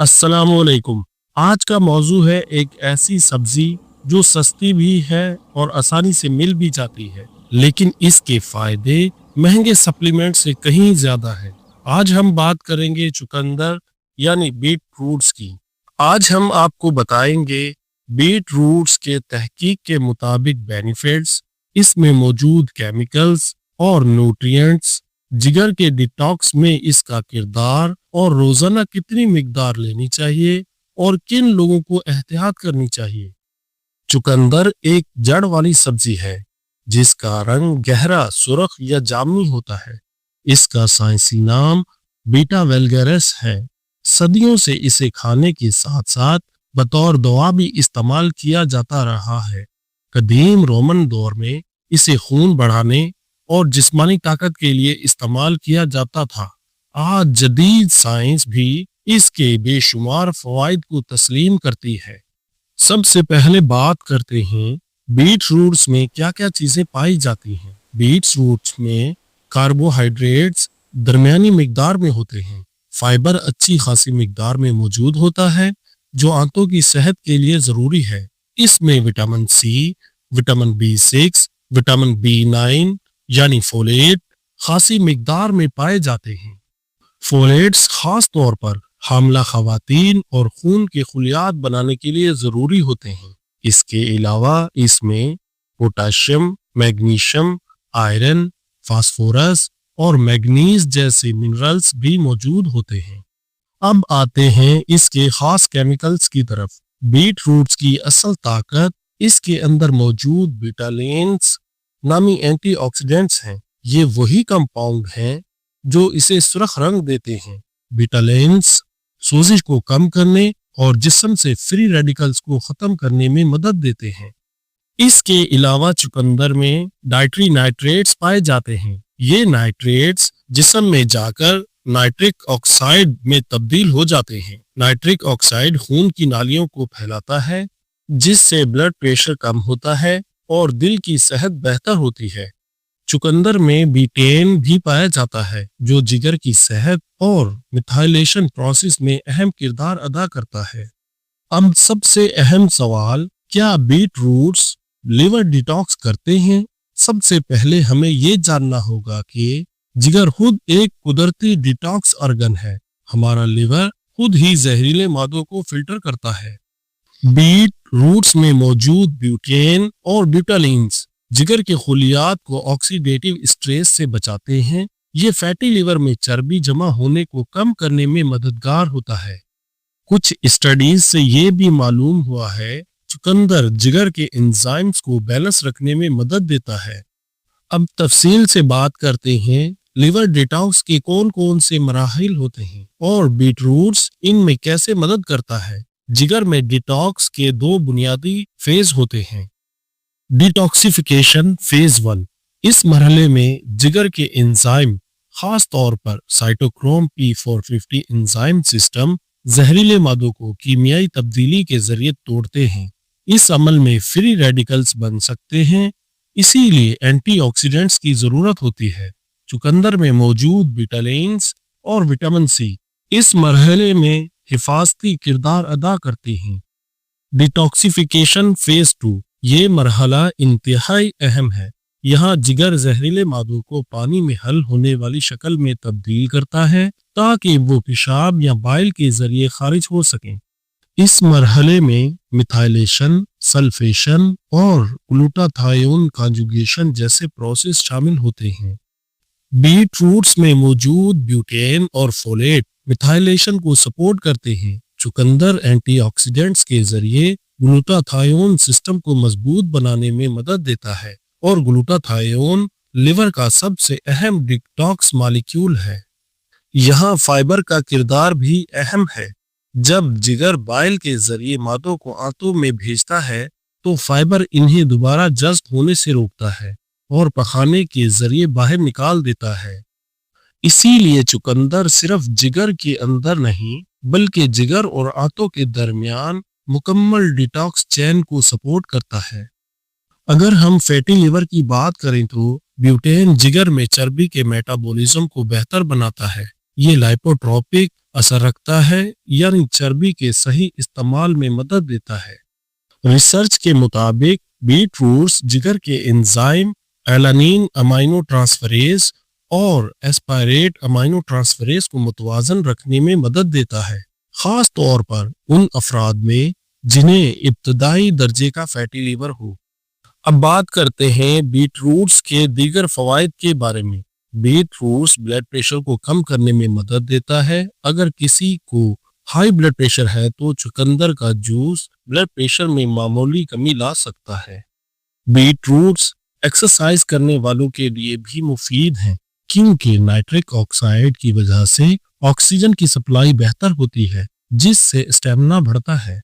अस्सलाम वालेकुम। आज का मौजू है एक ऐसी सब्जी जो सस्ती भी है और आसानी से मिल भी जाती है, लेकिन इसके फायदे महंगे सप्लीमेंट से कहीं ज्यादा है। आज हम बात करेंगे चुकंदर यानी बीट रूट्स की। आज हम आपको बताएंगे बीट रूट्स के तहकीक के मुताबिक बेनिफिट्स, इसमें मौजूद केमिकल्स और न्यूट्रिएंट्स, जिगर के डिटॉक्स में इसका किरदार और रोजाना कितनी मिकदार लेनी चाहिए और किन लोगों को एहतियात करनी चाहिए। चुकंदर एक जड़ वाली सब्जी है जिसका रंग गहरा सुर्ख या जामुनी होता है। इसका साइंसी नाम बीटा वेल्गेरिस है। सदियों से इसे खाने के साथ साथ बतौर दवा भी इस्तेमाल किया जाता रहा है। कदीम रोमन दौर में इसे खून बढ़ाने और जिस्मानी ताकत के लिए इस्तेमाल किया जाता था। आज जदीद साइंस भी इसके बेशुमार फवाइद को तस्लीम करती है। सबसे पहले बात करते हैं बीट रूट्स में क्या क्या चीजें पाई जाती हैं। बीट रूट्स में कार्बोहाइड्रेट्स दरमियानी मिकदार में होते हैं। फाइबर अच्छी खासी मिकदार में मौजूद होता है जो आंतों की सेहत के लिए जरूरी है। इसमें vitamin C, vitamin B6, vitamin B9 यानी फोलेट खासी मिकदार में पाए जाते हैं। फोलेट्स खास तौर पर हामला खवातीन और खून के खुलियात बनाने के लिए जरूरी होते हैं। इसके अलावा इसमें पोटाशियम, मैग्नीशियम, आयरन, फास्फोरस और मैग्नीज जैसे मिनरल्स भी मौजूद होते हैं। अब आते हैं इसके खास केमिकल्स की तरफ। बीट रूट्स की असल ताकत इसके अंदर मौजूद बिटालेन्स नामी एंटीऑक्सीडेंट्स हैं। ये वही कंपाउंड हैं जो इसे सुर्ख रंग देते हैं। बिटालेन्स सोजिश को कम करने और जिस्म से फ्री रेडिकल्स को खत्म करने में मदद देते हैं। इसके अलावा चुकंदर में डाइट्री नाइट्रेट्स पाए जाते हैं। ये नाइट्रेट्स जिस्म में जाकर नाइट्रिक ऑक्साइड में तब्दील हो जाते हैं। नाइट्रिक ऑक्साइड खून की नालियों को फैलाता है जिससे ब्लड प्रेशर कम होता है और दिल की सेहत बेहतर होती है। चुकंदर में बीटेन भी पाया जाता है जो जिगर की सेहत और मिथाइलेशन प्रोसेस में अहम किरदार अदा करता है। अब सबसे अहम सवाल, क्या बीट रूट्स लिवर डिटॉक्स करते हैं? सबसे पहले हमें ये जानना होगा कि जिगर खुद एक कुदरती डिटॉक्स ऑर्गन है। हमारा लिवर खुद ही जहरीले मादों को फिल्टर करता है। बीट रूट्स में मौजूद ब्यूटेन और ब्यूटालिन्स जिगर के खुलियात को ऑक्सीडेटिव स्ट्रेस से बचाते हैं। ये फैटी लिवर में चर्बी जमा होने को कम करने में मददगार होता है। कुछ स्टडीज से ये भी मालूम हुआ है चुकंदर जिगर के एंजाइम्स को बैलेंस रखने में मदद देता है। अब तफसील से बात करते हैं लिवर डिटॉक्स के कौन कौन से मराहिल होते हैं और बीट रूट्स इनमें कैसे मदद करता है। जिगर में डिटॉक्स के दो बुनियादी फेज होते हैं। डिटॉक्सिफिकेशन फेज 1, इस मरहले में जिगर के एंजाइम खास तौर पर साइटोक्रोम P450 एंजाइम सिस्टम जहरीले मादों को कीमियाई तब्दीली के जरिए तोड़ते हैं। इस अमल में फ्री रेडिकल्स बन सकते हैं, इसीलिए एंटीऑक्सीडेंट्स की जरूरत होती है। चुकंदर में मौजूद बिटालेन्स और विटामिन सी इस मरहले में हिफाजती किरदार अदा करती हैं। डिटॉक्सिफिकेशन फेज 2, ये मरहला इंतहाई अहम है। यहाँ जिगर जहरीले मादों को पानी में हल होने वाली शक्ल में तब्दील करता है ताकि वो पेशाब या बाइल के जरिए खारिज हो सकें। इस मरहले में मिथाइलेशन, सल्फेशन और ग्लूटाथायोन कॉन्जुगेशन जैसे प्रोसेस शामिल होते हैं। बीट रूट्स में मौजूद ब्यूटेन और फोलेट मिथाइलेशन को सपोर्ट करते हैं। चुकंदर एंटीऑक्सीडेंट्स के जरिए ग्लूटाथायोन सिस्टम को मजबूत बनाने में मदद देता है और ग्लूटाथायोन लिवर का सबसे अहम डिटॉक्स मॉलिक्यूल है। यहाँ फाइबर का किरदार भी अहम है। जब जिगर बाइल के जरिए मादों को आंतों में भेजता है तो फाइबर इन्हें दोबारा जज्ब होने से रोकता है और पखाने के जरिए बाहर निकाल देता है। इसीलिए चुकंदर सिर्फ जिगर के अंदर नहीं बल्कि जिगर और आंतों के दरमियान मुकम्मल डिटॉक्स चेन को सपोर्ट करता है। अगर हम फैटी लिवर की बात करें तो ब्यूटेन जिगर में चर्बी के मेटाबॉलिज्म को बेहतर बनाता है। ये लाइपोट्रोपिक असर रखता है, यानी चर्बी के सही इस्तेमाल में मदद देता है। रिसर्च के मुताबिक बीट रूट्स जिगर के एंजाइम एलानिन अमाइनो ट्रांसफरेज और एस्पायरेट अमाइनो ट्रांसफरेज को मुतवाजन रखने में मदद देता है, खास तौर पर उन अफराद में जिन्हें इब्तदाई दर्जे का फैटी लीवर हो। अब बात करते हैं बीट रूट्स के दीगर फवाइद के बारे में। बीट रूट्स ब्लड प्रेशर को कम करने में मदद देता है। अगर किसी को हाई ब्लड प्रेशर है तो चुकंदर का जूस ब्लड प्रेशर में मामूली कमी ला सकता है। बीट रूट्स एक्सरसाइज करने वालों के लिए भी मुफीद हैं, क्योंकि नाइट्रिक ऑक्साइड की वजह से ऑक्सीजन की सप्लाई बेहतर होती है, जिससे स्टेमिना बढ़ता है।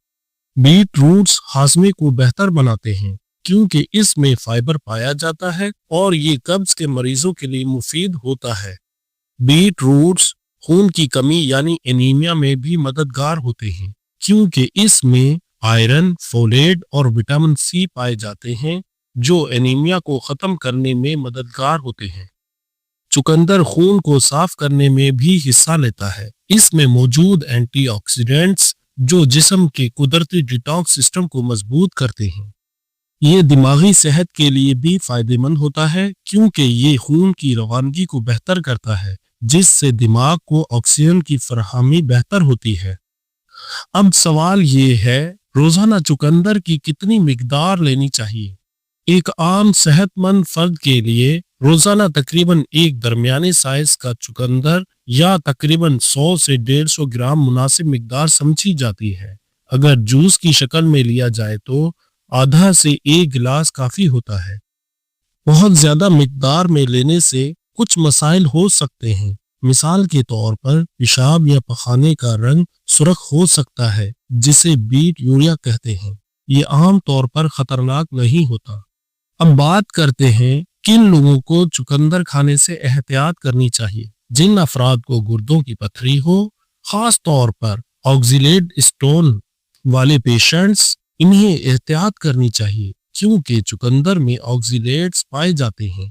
बीट रूट्स हाजमे को बेहतर बनाते हैं, क्योंकि इसमें फाइबर पाया जाता है और ये कब्ज के मरीजों के लिए मुफीद होता है। बीट रूट्स खून की कमी यानी एनीमिया में भी मददगार होते हैं, क्योंकि इसमें आयरन, फोलेट और विटामिन सी पाए जाते हैं, जो एनीमिया को खत्म करने में मददगार होते हैं। चुकंदर खून को साफ करने में भी हिस्सा लेता है। इसमें मौजूद एंटीऑक्सीडेंट्स जो जिस्म के कुदरती डिटॉक्स सिस्टम को मजबूत करते हैं। ये दिमागी सेहत के लिए भी फायदेमंद होता है, क्योंकि ये खून की रवानगी को बेहतर करता है, जिससे दिमाग को ऑक्सीजन की फराहमी बेहतर होती है। अब सवाल ये है, रोजाना चुकंदर की कितनी मिकदार लेनी चाहिए? एक आम सेहतमंद फर्द के लिए रोजाना तकरीबन एक दरमियाने साइज का चुकंदर या तकरीबन 100 से 150 ग्राम मुनासिब मिकदार समझी जाती है। अगर जूस की शक्ल में लिया जाए तो आधा से 1 गिलास काफी होता है। बहुत ज्यादा मिकदार में लेने से कुछ मसाइल हो सकते हैं। मिसाल के तौर पर पेशाब या पखाने का रंग सुर्ख हो सकता है, जिसे बीट यूरिया कहते हैं। ये आम तौर पर खतरनाक नहीं होता। अब बात करते हैं किन लोगों को चुकंदर खाने से एहतियात करनी चाहिए। जिन अफराद को गुर्दों की पथरी हो, खास तौर पर ऑक्सीलेट स्टोन वाले पेशेंट्स, इन्हें एहतियात करनी चाहिए, क्योंकि चुकंदर में ऑक्सीलेट्स पाए जाते हैं।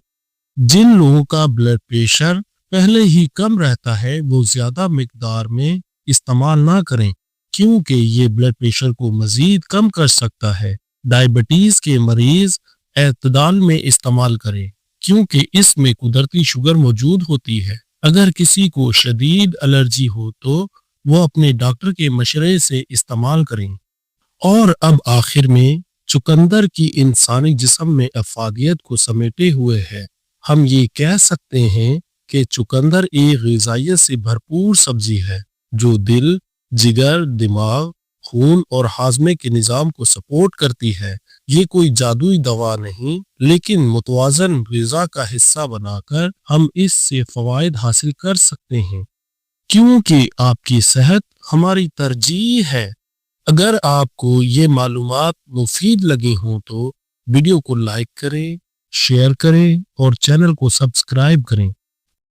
जिन लोगों का ब्लड प्रेशर पहले ही कम रहता है, वो ज्यादा मिकदार में इस्तेमाल ना करें, क्योंकि ये ब्लड प्रेशर को मजीद कम कर सकता है। डायबिटीज के मरीज एतदाल में इस्तेमाल करें, क्योंकि इसमें कुदरती शुगर मौजूद होती है। अगर किसी को शदीद एलर्जी हो तो वो अपने डॉक्टर के मशवरे से इस्तेमाल करें। और अब आखिर में चुकंदर की इंसानी जिस्म में अफादियत को समेटे हुए है। हम ये कह सकते हैं कि चुकंदर एक ग़िज़ाइयत से भरपूर सब्जी है, जो दिल, जिगर, दिमाग, खून और हाजमे के निज़ाम को सपोर्ट करती है। ये कोई जादुई दवा नहीं, लेकिन मुतवाज़न ग़िज़ा का हिस्सा बनाकर हम इससे फ़वाइद हासिल कर सकते हैं, क्योंकि आपकी सेहत हमारी तरजीह है। अगर आपको ये मालूमात मुफीद लगी हों तो वीडियो को लाइक करें, शेयर करें और चैनल को सब्सक्राइब करें।